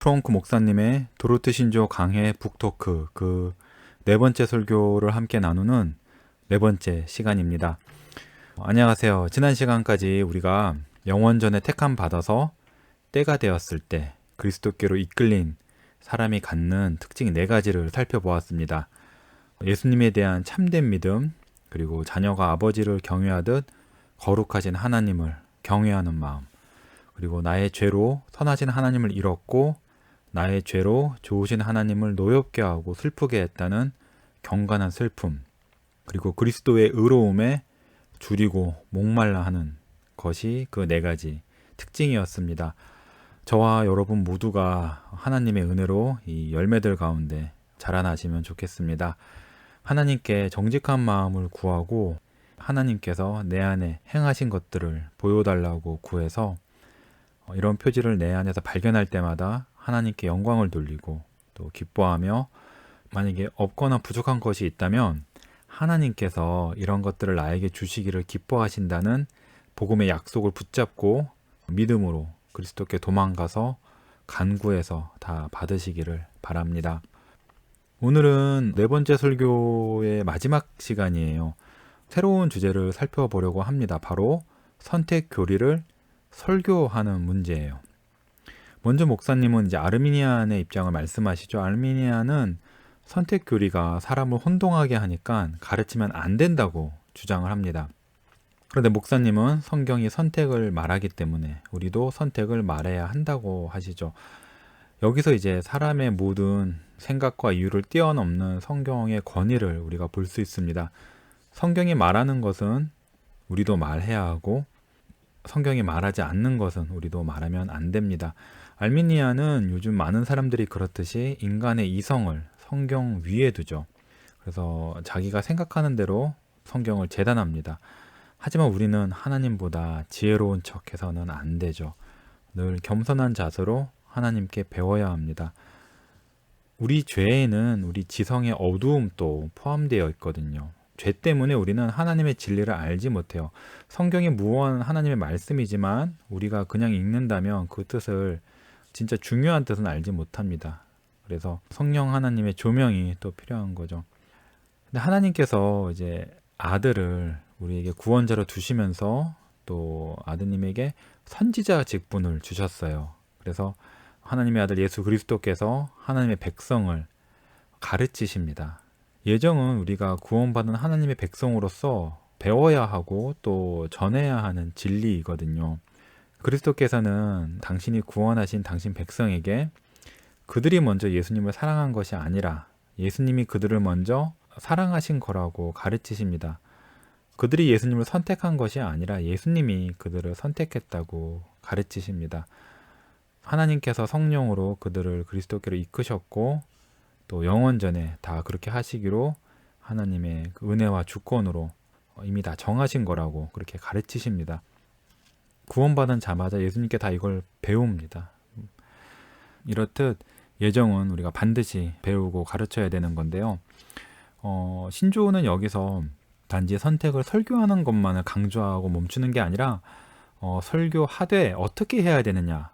프랑크 목사님의 도르트 신조 강해 북토크 그 네 번째 설교를 함께 나누는 네 번째 시간입니다. 안녕하세요. 지난 시간까지 우리가 영원전에 택함 받아서 때가 되었을 때 그리스도께로 이끌린 사람이 갖는 특징 네 가지를 살펴보았습니다. 예수님에 대한 참된 믿음, 그리고 자녀가 아버지를 경외하듯 거룩하신 하나님을 경외하는 마음, 그리고 나의 죄로 선하신 하나님을 잃었고 나의 죄로 좋으신 하나님을 노엽게 하고 슬프게 했다는 경건한 슬픔, 그리고 그리스도의 의로움에 줄이고 목말라 하는 것이 그 네 가지 특징이었습니다. 저와 여러분 모두가 하나님의 은혜로 이 열매들 가운데 자라나시면 좋겠습니다. 하나님께 정직한 마음을 구하고 하나님께서 내 안에 행하신 것들을 보여달라고 구해서 이런 표지를 내 안에서 발견할 때마다 하나님께 영광을 돌리고 또 기뻐하며, 만약에 없거나 부족한 것이 있다면 하나님께서 이런 것들을 나에게 주시기를 기뻐하신다는 복음의 약속을 붙잡고 믿음으로 그리스도께 도망가서 간구해서 다 받으시기를 바랍니다. 오늘은 네 번째 설교의 마지막 시간이에요. 새로운 주제를 살펴보려고 합니다. 바로 선택 교리를 설교하는 문제예요. 먼저 목사님은 이제 아르미니안의 입장을 말씀하시죠. 아르미니안은 선택 교리가 사람을 혼동하게 하니까 가르치면 안 된다고 주장을 합니다. 그런데 목사님은 성경이 선택을 말하기 때문에 우리도 선택을 말해야 한다고 하시죠. 여기서 이제 사람의 모든 생각과 이유를 뛰어넘는 성경의 권위를 우리가 볼 수 있습니다. 성경이 말하는 것은 우리도 말해야 하고 성경이 말하지 않는 것은 우리도 말하면 안 됩니다. 알미니아는 요즘 많은 사람들이 그렇듯이 인간의 이성을 성경 위에 두죠. 그래서 자기가 생각하는 대로 성경을 재단합니다. 하지만 우리는 하나님보다 지혜로운 척해서는 안 되죠. 늘 겸손한 자세로 하나님께 배워야 합니다. 우리 죄에는 우리 지성의 어두움도 포함되어 있거든요. 죄 때문에 우리는 하나님의 진리를 알지 못해요. 성경이 무언 하나님의 말씀이지만 우리가 그냥 읽는다면 그 뜻을, 진짜 중요한 뜻은 알지 못합니다. 그래서 성령 하나님의 조명이 또 필요한 거죠. 근데 하나님께서 이제 아들을 우리에게 구원자로 두시면서 또 아드님에게 선지자 직분을 주셨어요. 그래서 하나님의 아들 예수 그리스도께서 하나님의 백성을 가르치십니다. 예정은 우리가 구원받은 하나님의 백성으로서 배워야 하고 또 전해야 하는 진리이거든요. 그리스도께서는 당신이 구원하신 당신 백성에게 그들이 먼저 예수님을 사랑한 것이 아니라 예수님이 그들을 먼저 사랑하신 거라고 가르치십니다. 그들이 예수님을 선택한 것이 아니라 예수님이 그들을 선택했다고 가르치십니다. 하나님께서 성령으로 그들을 그리스도께로 이끄셨고 또 영원전에 다 그렇게 하시기로 하나님의 그 은혜와 주권으로 이미 다 정하신 거라고 그렇게 가르치십니다. 구원받은 자마자 예수님께 다 이걸 배웁니다. 이렇듯 예정은 우리가 반드시 배우고 가르쳐야 되는 건데요. 신조어는 여기서 단지 선택을 설교하는 것만을 강조하고 멈추는 게 아니라 설교하되 어떻게 해야 되느냐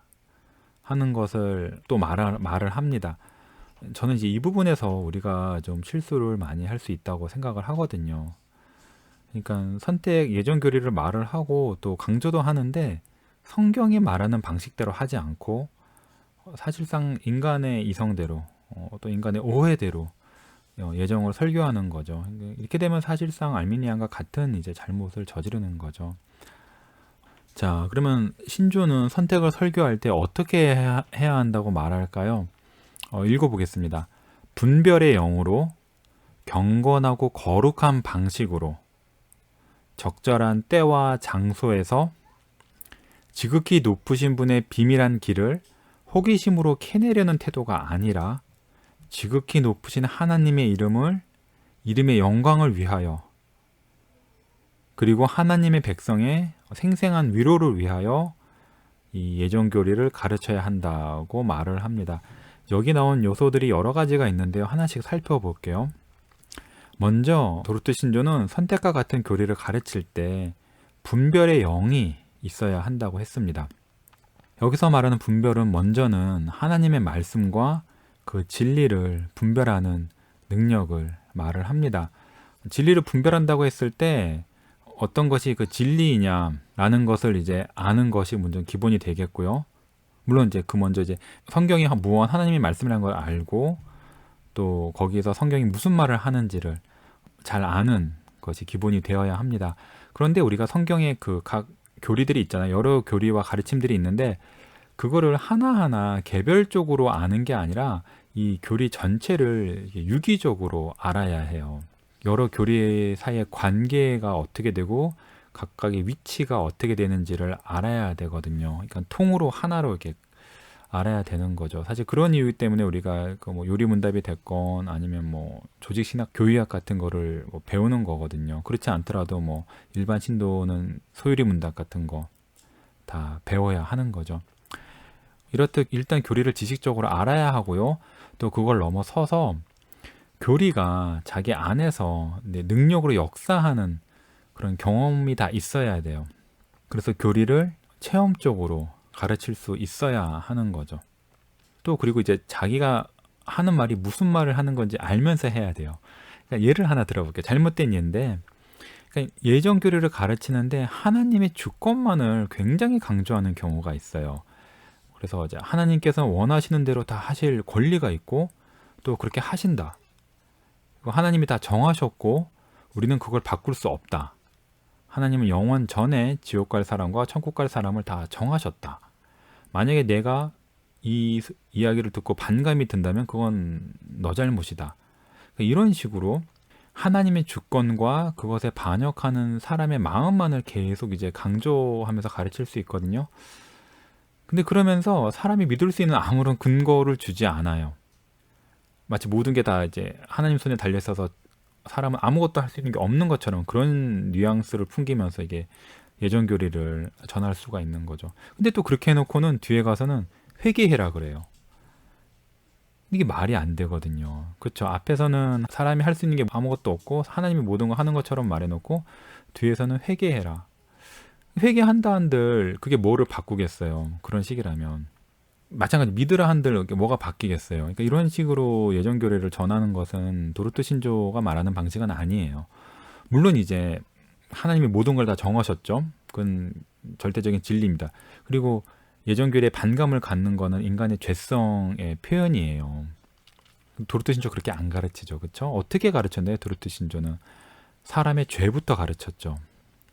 하는 것을 또 말을 합니다. 저는 이제 이 부분에서 우리가 좀 실수를 많이 할 수 있다고 생각을 하거든요. 그러니까 선택 예정 교리를 말을 하고 또 강조도 하는데 성경이 말하는 방식대로 하지 않고 사실상 인간의 이성대로 또 인간의 오해대로 예정을 설교하는 거죠. 이렇게 되면 사실상 알미니안과 같은 이제 잘못을 저지르는 거죠. 자, 그러면 신조는 선택을 설교할 때 어떻게 해야 한다고 말할까요? 읽어보겠습니다. 분별의 영으로 경건하고 거룩한 방식으로 적절한 때와 장소에서 지극히 높으신 분의 비밀한 길을 호기심으로 캐내려는 태도가 아니라 지극히 높으신 하나님의 이름의 영광을 위하여 그리고 하나님의 백성의 생생한 위로를 위하여 이 예정교리를 가르쳐야 한다고 말을 합니다. 여기 나온 요소들이 여러 가지가 있는데요. 하나씩 살펴볼게요. 먼저 도르트 신조는 선택과 같은 교리를 가르칠 때 분별의 영이 있어야 한다고 했습니다. 여기서 말하는 분별은 먼저는 하나님의 말씀과 그 진리를 분별하는 능력을 말을 합니다. 진리를 분별한다고 했을 때 어떤 것이 그 진리이냐라는 것을 이제 아는 것이 먼저 기본이 되겠고요. 물론 이제 그 먼저 이제 성경이 무언 하나님의 말씀이라는 걸 알고 또 거기에서 성경이 무슨 말을 하는지를 잘 아는 것이 기본이 되어야 합니다. 그런데 우리가 성경의 그 각 교리들이 있잖아요. 여러 교리와 가르침들이 있는데 그거를 하나하나 개별적으로 아는 게 아니라 이 교리 전체를 유기적으로 알아야 해요. 여러 교리 사이의 관계가 어떻게 되고 각각의 위치가 어떻게 되는지를 알아야 되거든요. 그러니까 통으로 하나로 이렇게 알아야 되는 거죠. 사실 그런 이유 때문에 우리가 그 뭐 요리문답이 됐건 아니면 뭐 조직신학 교의학 같은 거를 뭐 배우는 거거든요. 그렇지 않더라도 뭐 일반 신도는 소유리문답 같은 거 다 배워야 하는 거죠. 이렇듯 일단 교리를 지식적으로 알아야 하고요. 또 그걸 넘어서서 교리가 자기 안에서 능력으로 역사하는 그런 경험이 다 있어야 돼요. 그래서 교리를 체험적으로 가르칠 수 있어야 하는 거죠. 또 그리고 이제 자기가 하는 말이 무슨 말을 하는 건지 알면서 해야 돼요. 그러니까 예를 하나 들어볼게요. 잘못된 예인데 그러니까 예정 교리를 가르치는데 하나님의 주권만을 굉장히 강조하는 경우가 있어요. 그래서 이제 하나님께서 원하시는 대로 다 하실 권리가 있고 또 그렇게 하신다. 하나님이 다 정하셨고 우리는 그걸 바꿀 수 없다. 하나님은 영원 전에 지옥 갈 사람과 천국 갈 사람을 다 정하셨다. 만약에 내가 이 이야기를 듣고 반감이 든다면 그건 너 잘못이다. 이런 식으로 하나님의 주권과 그것에 반역하는 사람의 마음만을 계속 이제 강조하면서 가르칠 수 있거든요. 근데 그러면서 사람이 믿을 수 있는 아무런 근거를 주지 않아요. 마치 모든 게 다 이제 하나님 손에 달려 있어서 사람은 아무것도 할 수 있는 게 없는 것처럼 그런 뉘앙스를 풍기면서 이게 예정 교리를 전할 수가 있는 거죠. 근데 또 그렇게 해놓고는 뒤에 가서는 회개해라 그래요. 이게 말이 안 되거든요. 그렇죠. 앞에서는 사람이 할 수 있는 게 아무것도 없고 하나님이 모든 거 하는 것처럼 말해놓고 뒤에서는 회개해라. 회개한다 한들 그게 뭐를 바꾸겠어요. 그런 식이라면. 마찬가지 믿으라 한들 뭐가 바뀌겠어요. 그러니까 이런 식으로 예정 교리를 전하는 것은 도르트 신조가 말하는 방식은 아니에요. 물론 이제 하나님이 모든 걸 다 정하셨죠. 그건 절대적인 진리입니다. 그리고 예정 교리에 반감을 갖는 거는 인간의 죄성의 표현이에요. 도르트 신조 그렇게 안 가르치죠. 그렇죠? 어떻게 가르쳤나요? 도르트 신조는 사람의 죄부터 가르쳤죠.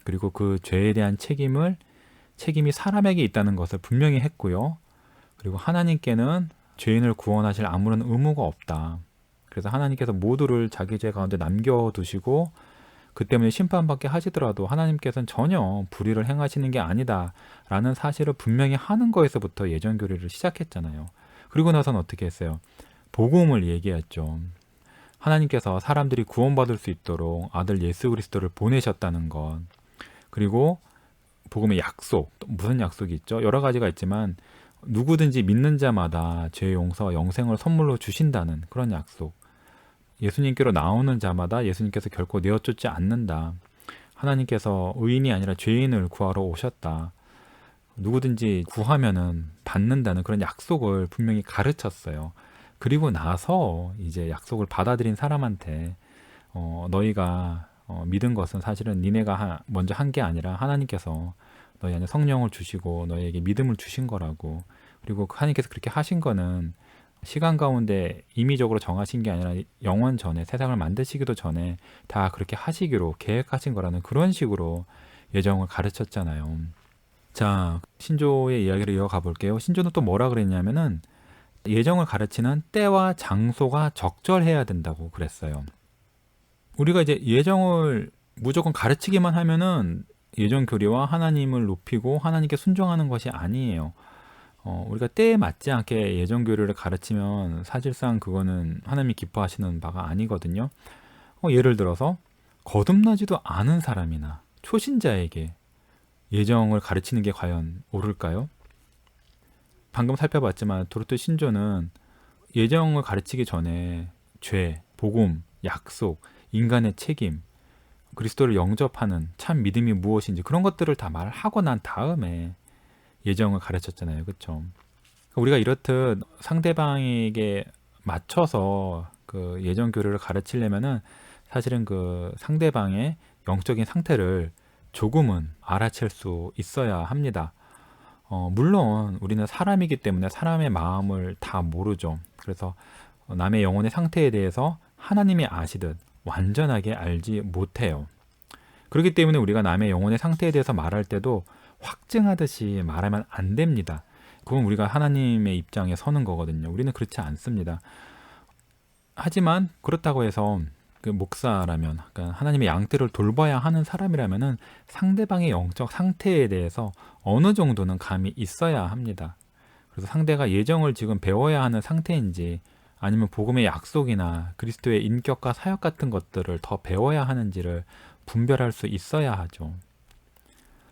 그리고 그 죄에 대한 책임이 사람에게 있다는 것을 분명히 했고요. 그리고 하나님께는 죄인을 구원하실 아무런 의무가 없다. 그래서 하나님께서 모두를 자기 죄 가운데 남겨두시고 그 때문에 심판받게 하시더라도 하나님께서는 전혀 불의를 행하시는 게 아니다 라는 사실을 분명히 하는 거에서부터 예정 교리를 시작했잖아요. 그리고 나서는 어떻게 했어요? 복음을 얘기했죠. 하나님께서 사람들이 구원받을 수 있도록 아들 예수 그리스도를 보내셨다는 것. 그리고 복음의 약속, 무슨 약속이 있죠? 여러 가지가 있지만 누구든지 믿는 자마다 죄 용서와 영생을 선물로 주신다는 그런 약속. 예수님께로 나오는 자마다 예수님께서 결코 내어쫓지 않는다. 하나님께서 의인이 아니라 죄인을 구하러 오셨다. 누구든지 구하면은 받는다는 그런 약속을 분명히 가르쳤어요. 그리고 나서 이제 약속을 받아들인 사람한테 너희가 믿은 것은 사실은 니네가 먼저 한 게 아니라 하나님께서 너희 안에 성령을 주시고 너희에게 믿음을 주신 거라고. 그리고 하나님께서 그렇게 하신 거는 시간 가운데 임의적으로 정하신 게 아니라 영원 전에 세상을 만드시기도 전에 다 그렇게 하시기로 계획하신 거라는 그런 식으로 예정을 가르쳤잖아요. 자, 신조의 이야기를 이어가 볼게요. 신조는 또 뭐라 그랬냐면은 예정을 가르치는 때와 장소가 적절해야 된다고 그랬어요. 우리가 이제 예정을 무조건 가르치기만 하면은 예정 교리와 하나님을 높이고 하나님께 순종하는 것이 아니에요. 우리가 때에 맞지 않게 예정 교리를 가르치면 사실상 그거는 하나님이 기뻐하시는 바가 아니거든요. 예를 들어서 거듭나지도 않은 사람이나 초신자에게 예정을 가르치는 게 과연 옳을까요? 방금 살펴봤지만 도르트 신조는 예정을 가르치기 전에 죄, 복음, 약속, 인간의 책임, 그리스도를 영접하는 참 믿음이 무엇인지 그런 것들을 다 말하고 난 다음에 예정을 가르쳤잖아요. 그쵸? 우리가 이렇듯 상대방에게 맞춰서 그 예정 교류를 가르치려면은 사실은 그 상대방의 영적인 상태를 조금은 알아챌 수 있어야 합니다. 물론 우리는 사람이기 때문에 사람의 마음을 다 모르죠. 그래서 남의 영혼의 상태에 대해서 하나님이 아시듯 완전하게 알지 못해요. 그렇기 때문에 우리가 남의 영혼의 상태에 대해서 말할 때도 확증하듯이 말하면 안 됩니다. 그건 우리가 하나님의 입장에 서는 거거든요. 우리는 그렇지 않습니다. 하지만 그렇다고 해서 그 목사라면, 그러니까 하나님의 양떼를 돌봐야 하는 사람이라면은 상대방의 영적 상태에 대해서 어느 정도는 감이 있어야 합니다. 그래서 상대가 예정을 지금 배워야 하는 상태인지, 아니면 복음의 약속이나 그리스도의 인격과 사역 같은 것들을 더 배워야 하는지를 분별할 수 있어야 하죠.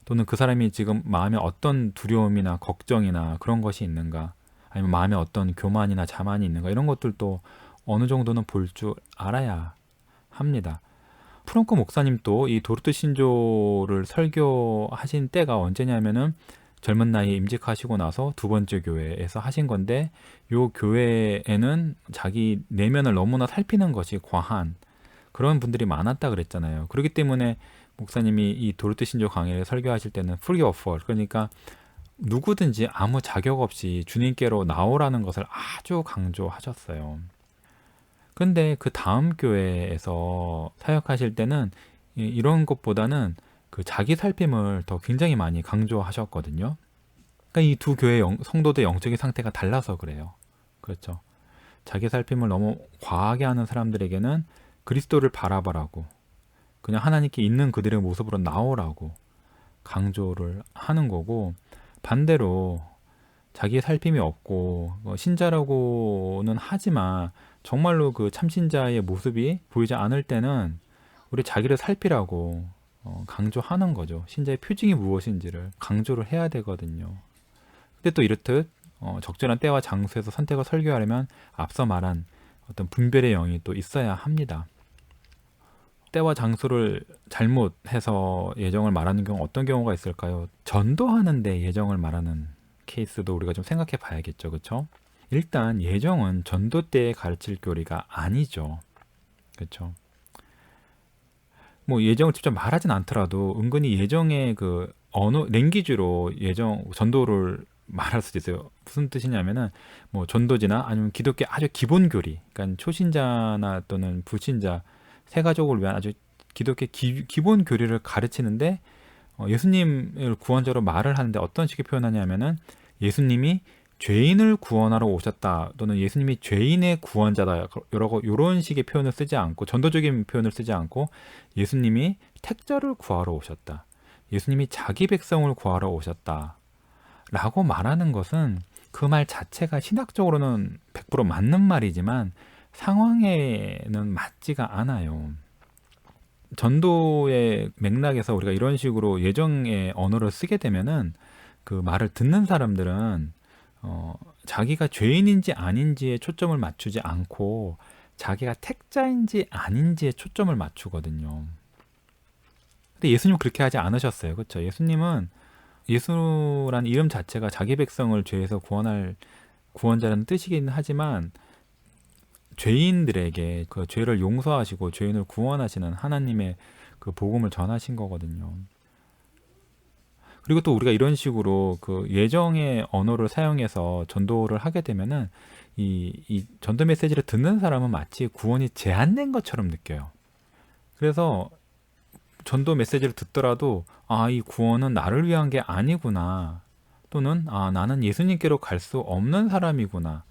또는 그 사람이 지금 마음에 어떤 두려움이나 걱정이나 그런 것이 있는가, 아니면 마음에 어떤 교만이나 자만이 있는가, 이런 것들도 어느 정도는 볼 줄 알아야 합니다. 프랑크 목사님도 이 도르트 신조를 설교하신 때가 언제냐면은 젊은 나이에 임직하시고 나서 두 번째 교회에서 하신 건데, 요 교회에는 자기 내면을 너무나 살피는 것이 과한 그런 분들이 많았다 그랬잖아요. 그렇기 때문에 목사님이 이 도르트 신조 강의를 설교하실 때는 free of all, 그러니까 누구든지 아무 자격 없이 주님께로 나오라는 것을 아주 강조하셨어요. 근데 그 다음 교회에서 사역하실 때는 이런 것보다는 그 자기 살핌을 더 굉장히 많이 강조하셨거든요. 그러니까 이 두 교회 성도들 영적인 상태가 달라서 그래요. 그렇죠. 자기 살핌을 너무 과하게 하는 사람들에게는 그리스도를 바라보라고, 그냥 하나님께 있는 그들의 모습으로 나오라고 강조를 하는 거고, 반대로 자기의 살핌이 없고 신자라고는 하지만 정말로 그 참신자의 모습이 보이지 않을 때는 우리 자기를 살피라고 강조하는 거죠. 신자의 표징이 무엇인지를 강조를 해야 되거든요. 근데 또 이렇듯 적절한 때와 장소에서 선택을 설교하려면 앞서 말한 어떤 분별의 영이 또 있어야 합니다. 때와 장소를 잘못해서 예정을 말하는 경우 어떤 경우가 있을까요? 전도하는데 예정을 말하는 케이스도 우리가 좀 생각해 봐야겠죠. 그렇죠? 일단 예정은 전도 때 가르칠 교리가 아니죠. 그렇죠? 뭐 예정을 직접 말하진 않더라도 은근히 예정의 그 언어 랭귀지로 예정 전도를 말할 수도 있어요. 무슨 뜻이냐면은 뭐 전도지나 아니면 기독교 아주 기본 교리, 그러니까 초신자나 또는 불신자 세 가족을 위한 아주 기독교 기본 교리를 가르치는데, 예수님을 구원자로 말을 하는데 어떤 식의 표현하냐면은 예수님이 죄인을 구원하러 오셨다, 또는 예수님이 죄인의 구원자다, 이런 식의 표현을 쓰지 않고, 전도적인 표현을 쓰지 않고 예수님이 택자를 구하러 오셨다, 예수님이 자기 백성을 구하러 오셨다 라고 말하는 것은 그 말 자체가 신학적으로는 100% 맞는 말이지만 상황에는 맞지가 않아요. 전도의 맥락에서 우리가 이런 식으로 예정의 언어를 쓰게 되면은 그 말을 듣는 사람들은 자기가 죄인인지 아닌지에 초점을 맞추지 않고 자기가 택자인지 아닌지에 초점을 맞추거든요. 근데 예수님은 그렇게 하지 않으셨어요. 그렇죠? 예수님은, 예수라는 이름 자체가 자기 백성을 죄에서 구원할 구원자라는 뜻이긴 하지만 죄인들에게 그 죄를 용서하시고 죄인을 구원하시는 하나님의 그 복음을 전하신 거거든요. 그리고 또 우리가 이런 식으로 그 예정의 언어를 사용해서 전도를 하게 되면은 이 전도 메시지를 듣는 사람은 마치 구원이 제한된 것처럼 느껴요. 그래서 전도 메시지를 듣더라도 이 구원은 나를 위한 게 아니구나, 또는 나는 예수님께로 갈 수 없는 사람이구나,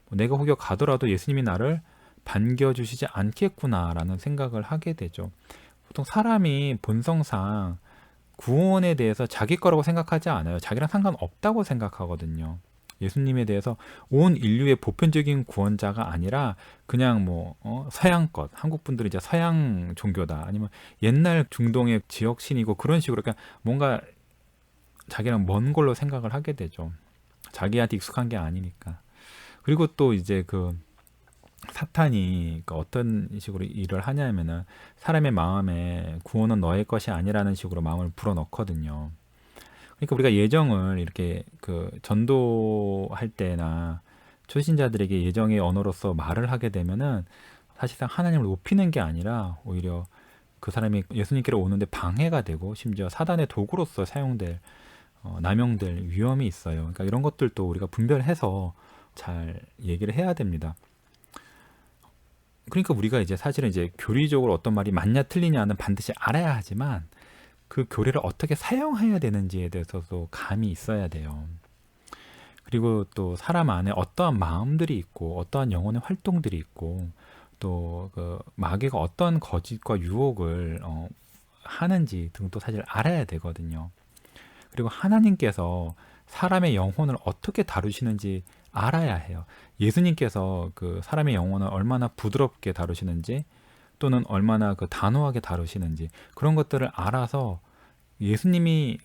내가 혹여 가더라도 예수님이 나를 반겨주시지 않겠구나라는 생각을 하게 되죠. 보통 사람이 본성상 구원에 대해서 자기 거라고 생각하지 않아요. 자기랑 상관없다고 생각하거든요. 예수님에 대해서 온 인류의 보편적인 구원자가 아니라 그냥 뭐 서양 것, 한국 분들이 이제 서양 종교다, 아니면 옛날 중동의 지역 신이고 그런 식으로 그냥 뭔가 자기랑 먼 걸로 생각을 하게 되죠. 자기한테 익숙한 게 아니니까. 그리고 또 이제 그 사탄이 어떤 식으로 일을 하냐면은 사람의 마음에 구원은 너의 것이 아니라는 식으로 마음을 불어넣거든요. 그러니까 우리가 예정을 이렇게 그 전도할 때나 초신자들에게 예정의 언어로서 말을 하게 되면은 사실상 하나님을 높이는 게 아니라 오히려 그 사람이 예수님께로 오는데 방해가 되고 심지어 사단의 도구로서 사용될 남용될 위험이 있어요. 그러니까 이런 것들도 우리가 분별해서 잘 얘기를 해야 됩니다. 그러니까 우리가 이제 사실은 이제 교리적으로 어떤 말이 맞냐 틀리냐는 반드시 알아야 하지만 그 교리를 어떻게 사용해야 되는지에 대해서도 감이 있어야 돼요. 그리고 또 사람 안에 어떠한 마음들이 있고 어떠한 영혼의 활동들이 있고 또 그 마귀가 어떤 거짓과 유혹을 하는지 등도 사실 알아야 되거든요. 그리고 하나님께서 사람의 영혼을 어떻게 다루시는지 알아야 해요. 예수님께서 그 사람의 영혼을 얼마나 부드럽게 다루시는지 또는 얼마나 그 단호하게 다루시는지 그런 것들을 알아서 예수님이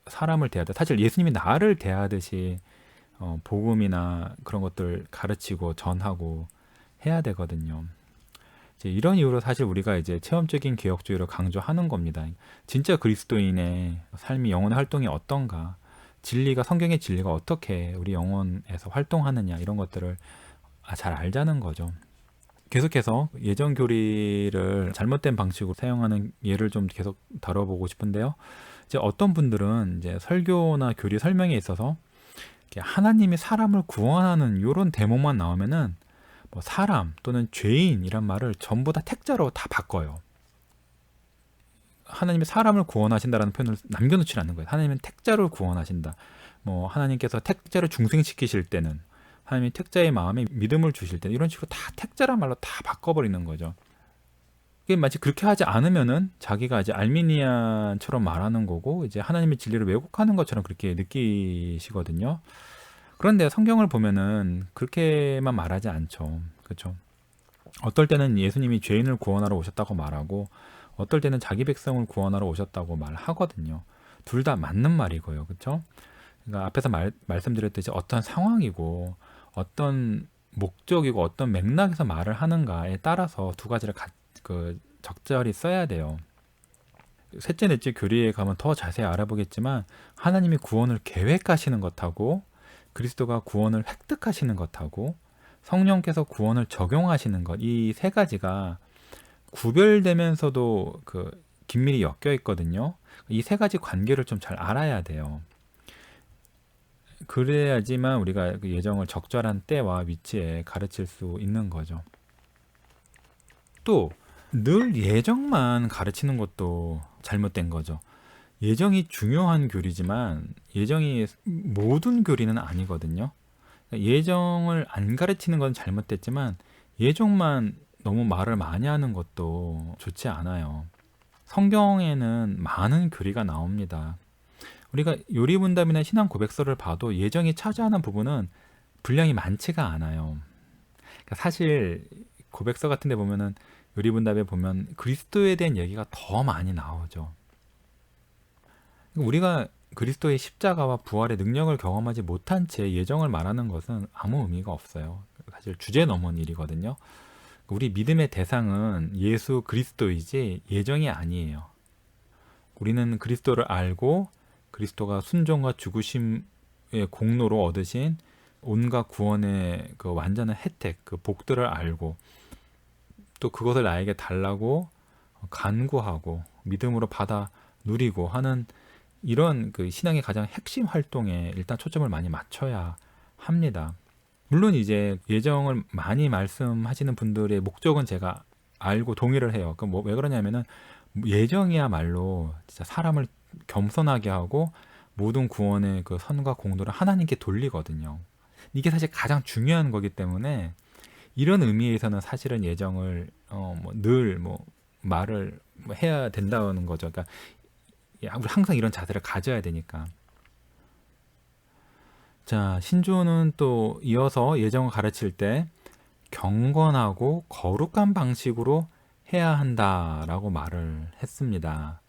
사람을 대하듯 사실 예수님이 나를 대하듯이 복음이나 그런 것들 가르치고 전하고 해야 되거든요. 이제 이런 이유로 사실 우리가 이제 체험적인 개혁주의를 강조하는 겁니다. 진짜 그리스도인의 삶이 영혼의 활동이 어떤가, 진리가 성경의 진리가 어떻게 우리 영혼에서 활동하느냐 이런 것들을 잘 알자는 거죠. 계속해서 예정 교리를 잘못된 방식으로 사용하는 예를 좀 계속 다뤄보고 싶은데요. 이제 어떤 분들은 이제 설교나 교리 설명에 있어서 하나님이 사람을 구원하는 이런 대목만 나오면은 뭐 사람 또는 죄인이란 말을 전부 다 택자로 다 바꿔요. 하나님이 사람을 구원하신다라는 표현을 남겨놓지 않는 거예요. 하나님은 택자를 구원하신다. 뭐 하나님께서 택자를 중생시키실 때는 하나님이 택자의 마음에 믿음을 주실 때 이런 식으로 다 택자란 말로 다 바꿔버리는 거죠. 이게 마치 그렇게 하지 않으면은 자기가 이제 알미니안처럼 말하는 거고 이제 하나님의 진리를 왜곡하는 것처럼 그렇게 느끼시거든요. 그런데 성경을 보면은 그렇게만 말하지 않죠. 그렇죠? 어떨 때는 예수님이 죄인을 구원하러 오셨다고 말하고 어떨 때는 자기 백성을 구원하러 오셨다고 말하거든요. 둘 다 맞는 말이고요. 그렇죠? 그러니까 앞에서 말씀드렸듯이 어떤 상황이고 어떤 목적이고 어떤 맥락에서 말을 하는가에 따라서 두 가지를 적절히 써야 돼요. 셋째, 넷째 교리에 가면 더 자세히 알아보겠지만 하나님이 구원을 계획하시는 것하고 그리스도가 구원을 획득하시는 것하고 성령께서 구원을 적용하시는 것, 이 세 가지가 구별되면서도 긴밀히 엮여 있거든요. 이 세 가지 관계를 좀 잘 알아야 돼요. 그래야지만 우리가 그 예정을 적절한 때와 위치에 가르칠 수 있는 거죠. 또 늘 예정만 가르치는 것도 잘못된 거죠. 예정이 중요한 교리지만 예정이 모든 교리는 아니거든요. 예정을 안 가르치는 건 잘못됐지만 예정만 너무 말을 많이 하는 것도 좋지 않아요. 성경에는 많은 교리가 나옵니다. 우리가 요리문답이나 신앙 고백서를 봐도 예정이 차지하는 부분은 분량이 많지가 않아요. 그러니까 사실 고백서 같은 데 보면은 요리문답에 보면 그리스도에 대한 얘기가 더 많이 나오죠. 우리가 그리스도의 십자가와 부활의 능력을 경험하지 못한 채 예정을 말하는 것은 아무 의미가 없어요. 사실 주제 넘은 일이거든요. 우리 믿음의 대상은 예수 그리스도이지 예정이 아니에요. 우리는 그리스도를 알고 그리스도가 순종과 죽으심의 공로로 얻으신 온갖 구원의 그 완전한 혜택, 그 복들을 알고 또 그것을 나에게 달라고 간구하고 믿음으로 받아 누리고 하는 이런 그 신앙의 가장 핵심 활동에 일단 초점을 많이 맞춰야 합니다. 물론 이제 예정을 많이 말씀하시는 분들의 목적은 제가 알고 동의를 해요. 왜 그러냐면은 예정이야말로 진짜 사람을 겸손하게 하고 모든 구원의 그 선과 공도를 하나님께 돌리거든요. 이게 사실 가장 중요한 거기 때문에 이런 의미에서는 사실은 예정을 늘 말을 해야 된다는 거죠. 그러니까 항상 이런 자세를 가져야 되니까. 자, 신조는 또 이어서 예정을 가르칠 때 경건하고 거룩한 방식으로 해야 한다라고 말을 했습니다.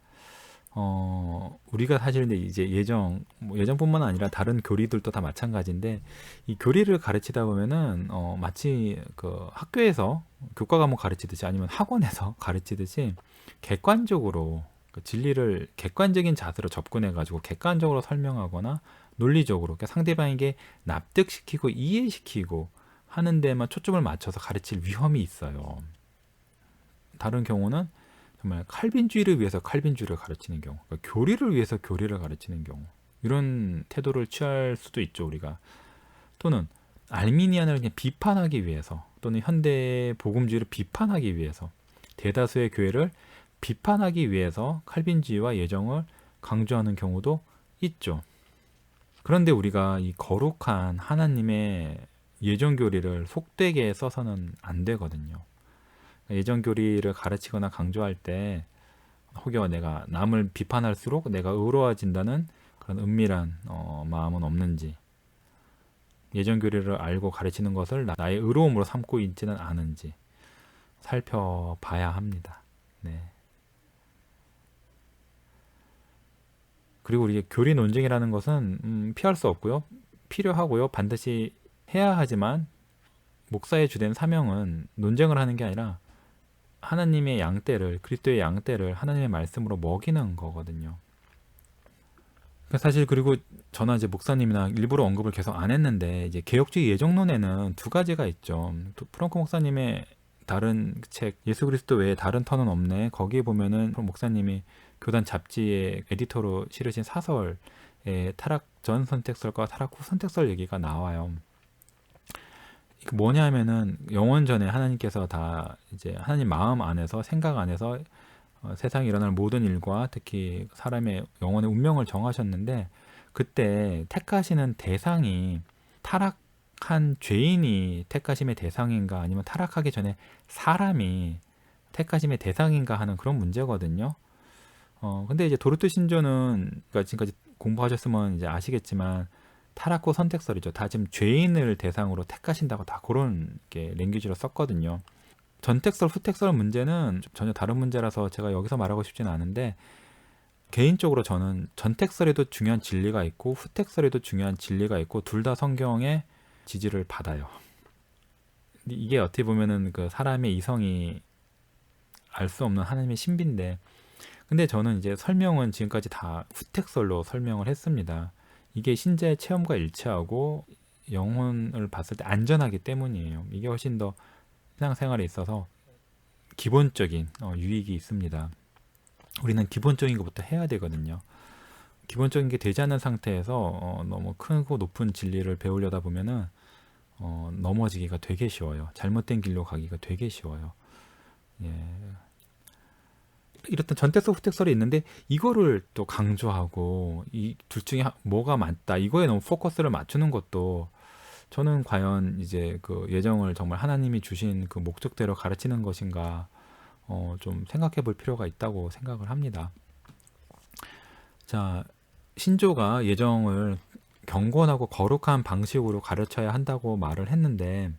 우리가 사실 이제 예정뿐만 아니라 다른 교리들도 다 마찬가지인데 이 교리를 가르치다 보면은 마치 그 학교에서 교과 과목 가르치듯이 아니면 학원에서 가르치듯이 객관적으로 진리를 객관적인 자세로 접근해가지고 객관적으로 설명하거나 논리적으로 그러니까 상대방에게 납득시키고 이해시키고 하는 데만 초점을 맞춰서 가르칠 위험이 있어요. 다른 경우는 정말 칼빈주의를 위해서 칼빈주의를 가르치는 경우, 그러니까 교리를 위해서 교리를 가르치는 경우, 이런 태도를 취할 수도 있죠, 우리가. 또는 알미니안을 그냥 비판하기 위해서, 또는 현대 복음주의를 비판하기 위해서, 대다수의 교회를 비판하기 위해서 칼빈주의와 예정을 강조하는 경우도 있죠. 그런데 우리가 이 거룩한 하나님의 예정 교리를 속되게 써서는 안 되거든요. 예정 교리를 가르치거나 강조할 때 혹여 내가 남을 비판할수록 내가 의로워진다는 그런 은밀한 마음은 없는지, 예정 교리를 알고 가르치는 것을 나의 의로움으로 삼고 있지는 않은지 살펴봐야 합니다. 네. 그리고 우리 교리 논쟁이라는 것은 피할 수 없고요. 필요하고요. 반드시 해야 하지만 목사의 주된 사명은 논쟁을 하는 게 아니라 하나님의 양떼를, 그리스도의 양떼를 하나님의 말씀으로 먹이는 거거든요. 사실 그리고 저나 이제 목사님이나 일부러 언급을 계속 안 했는데 이제 개혁주의 예정론에는 두 가지가 있죠. 프랑크 목사님의 다른 책 예수 그리스도 외에 다른 터는 없네. 거기에 보면은 목사님이 교단 잡지의 에디터로 실으신 사설에 타락 전 선택설과 타락 후 선택설 얘기가 나와요. 뭐냐 하면은 영원 전에 하나님께서 다 이제 하나님 마음 안에서 생각 안에서 세상에 일어날 모든 일과 특히 사람의 영혼의 운명을 정하셨는데 그때 택하시는 대상이 타락한 죄인이 택하심의 대상인가 아니면 타락하기 전에 사람이 택하심의 대상인가 하는 그런 문제거든요. 근데 이제 도르트 신조는 그러니까 지금까지 공부하셨으면 이제 아시겠지만 타락 후 선택설이죠. 다 지금 죄인을 대상으로 택하신다고 다 그런 게 랭귀지로 썼거든요. 전택설, 후택설 문제는 전혀 다른 문제라서 제가 여기서 말하고 싶지는 않은데 개인적으로 저는 전택설에도 중요한 진리가 있고 후택설에도 중요한 진리가 있고 둘 다 성경의 지지를 받아요. 이게 어떻게 보면은 그 사람의 이성이 알 수 없는 하나님의 신비인데 근데 저는 이제 설명은 지금까지 다 후택설로 설명을 했습니다. 이게 신자의 체험과 일치하고 영혼을 봤을 때 안전하기 때문이에요. 이게 훨씬 더 신앙생활에 있어서 기본적인 유익이 있습니다. 우리는 기본적인 것부터 해야 되거든요. 기본적인 게 되지 않는 상태에서 너무 크고 높은 진리를 배우려다 보면은 넘어지기가 되게 쉬워요. 잘못된 길로 가기가 되게 쉬워요. 예. 이렇던 전택설, 후택설이 있는데 이거를 또 강조하고 이 둘 중에 뭐가 맞다 이거에 너무 포커스를 맞추는 것도 저는 과연 이제 그 예정을 정말 하나님이 주신 그 목적대로 가르치는 것인가 좀 생각해 볼 필요가 있다고 생각을 합니다. 자, 신조가 예정을 경건하고 거룩한 방식으로 가르쳐야 한다고 말을 했는데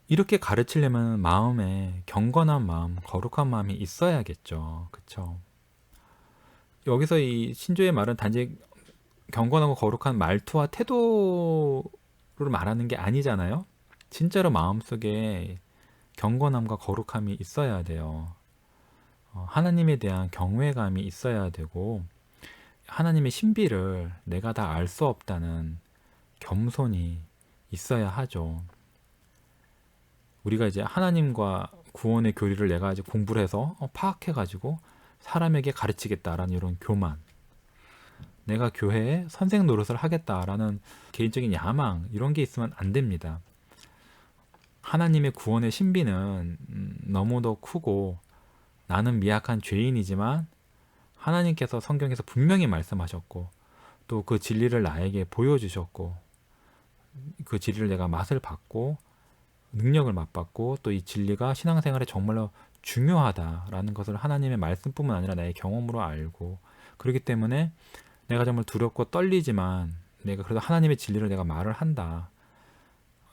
이렇게 가르치려면 마음에 경건한 마음, 거룩한 마음이 있어야겠죠. 그쵸? 여기서 이 신조의 말은 단지 경건하고 거룩한 말투와 태도를 말하는 게 아니잖아요. 진짜로 마음속에 경건함과 거룩함이 있어야 돼요. 하나님에 대한 경외감이 있어야 되고 하나님의 신비를 내가 다 알 수 없다는 겸손이 있어야 하죠. 우리가 이제 하나님과 구원의 교리를 내가 이제 공부를 해서 파악해가지고 사람에게 가르치겠다라는 이런 교만, 내가 교회에 선생 노릇을 하겠다라는 개인적인 야망 이런 게 있으면 안 됩니다. 하나님의 구원의 신비는 너무도 크고 나는 미약한 죄인이지만 하나님께서 성경에서 분명히 말씀하셨고 또 그 진리를 나에게 보여주셨고 그 진리를 내가 맛을 봤고 능력을 맛봤고 또 이 진리가 신앙생활에 정말로 중요하다라는 것을 하나님의 말씀뿐만 아니라 나의 경험으로 알고 그렇기 때문에 내가 정말 두렵고 떨리지만 내가 그래도 하나님의 진리를 내가 말을 한다.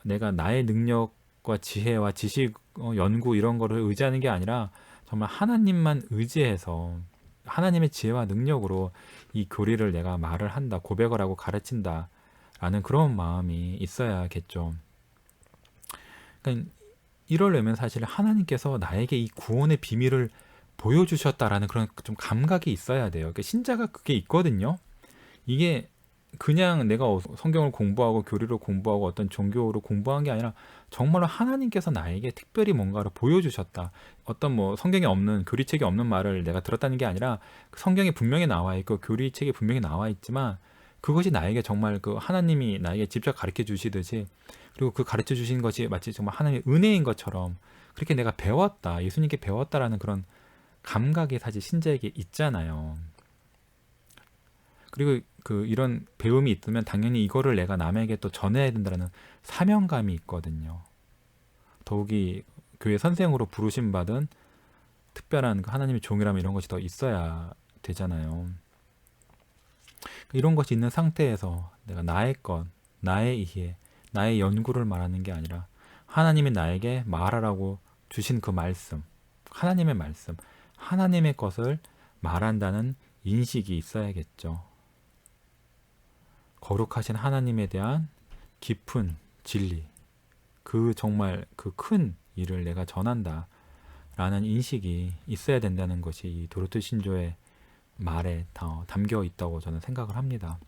내가 나의 능력과 지혜와 지식, 연구 이런 거를 의지하는 게 아니라 정말 하나님만 의지해서 하나님의 지혜와 능력으로 이 교리를 내가 말을 한다. 고백을 하고 가르친다. 라는 그런 마음이 있어야겠죠. 그러니까 이러려면 사실 하나님께서 나에게 이 구원의 비밀을 보여주셨다라는 그런 좀 감각이 있어야 돼요. 그러니까 신자가 그게 있거든요. 이게 그냥 내가 성경을 공부하고 교리를 공부하고 어떤 종교를 공부한 게 아니라 정말로 하나님께서 나에게 특별히 뭔가를 보여주셨다. 어떤 뭐 성경에 없는 교리책에 없는 말을 내가 들었다는 게 아니라 성경에 분명히 나와 있고 교리책에 분명히 나와 있지만 그것이 나에게 정말 그 하나님이 나에게 직접 가르쳐 주시듯이 그리고 그 가르쳐 주신 것이 마치 정말 하나님의 은혜인 것처럼 그렇게 내가 배웠다. 예수님께 배웠다라는 그런 감각이 사실 신자에게 있잖아요. 그리고 그 이런 배움이 있으면 당연히 이거를 내가 남에게 또 전해야 된다는 사명감이 있거든요. 더욱이 교회 선생으로 부르심 받은 특별한 그 하나님의 종이라면 이런 것이 더 있어야 되잖아요. 이런 것이 있는 상태에서 내가 나의 것, 나의 이해, 나의 연구를 말하는 게 아니라 하나님이 나에게 말하라고 주신 그 말씀, 하나님의 말씀, 하나님의 것을 말한다는 인식이 있어야겠죠. 거룩하신 하나님에 대한 깊은 진리, 그 정말 그 큰 일을 내가 전한다 라는 인식이 있어야 된다는 것이 이 도르트 신조의 말에 담겨 있다고 저는 생각을 합니다.